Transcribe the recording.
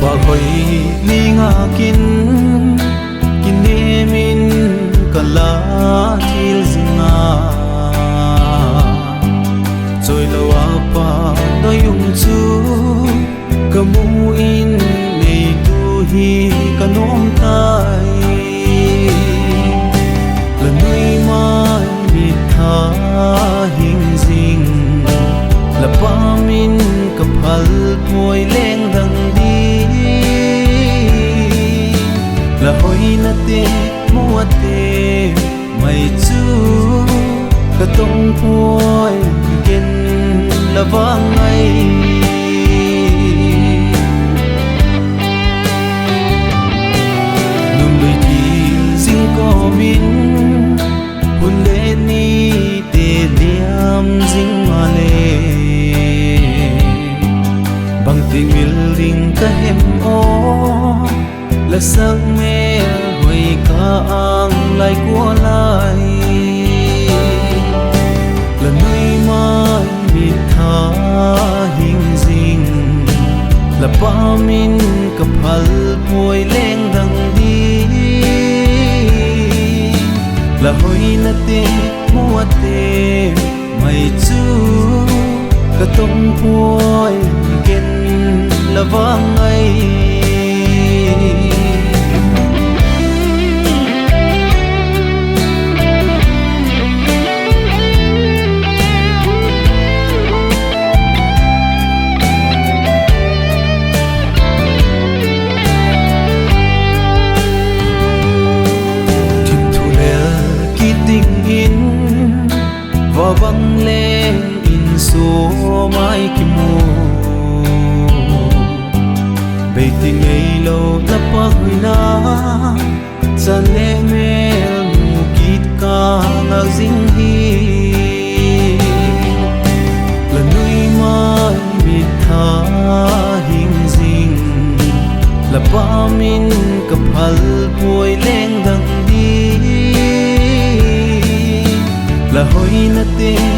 và hồi ni ngã kín kín min cả lá thil zinga rồi lâu apa đôi yung chu kamu in nei tu hi kanom tai là nuôi mai mi tha hình dinh là ba min kapal môi leng đằng đi là hồi na te mua te mày chu ka tông môi gen là vang ngày nung lùi đi dinh có min hun lệ ni te liam dinh mà lệ bằng tình yêu linh ta hem o là sang mê hồi ca ang lại của lại là nơi mai mi tha hình dinh là ba min kapal môi leng đằng đi là hồi na te mua te mày chu ka tông môi gen là vang ngày và văng lên in số mai kim mô bề tình ấy lâu lấp bạc huy na san lệ mel mù kít ca ngạc dinh hi là nuôi mai mi tha hình dinh là ba min kapal môi leng đằng đi là hồi na te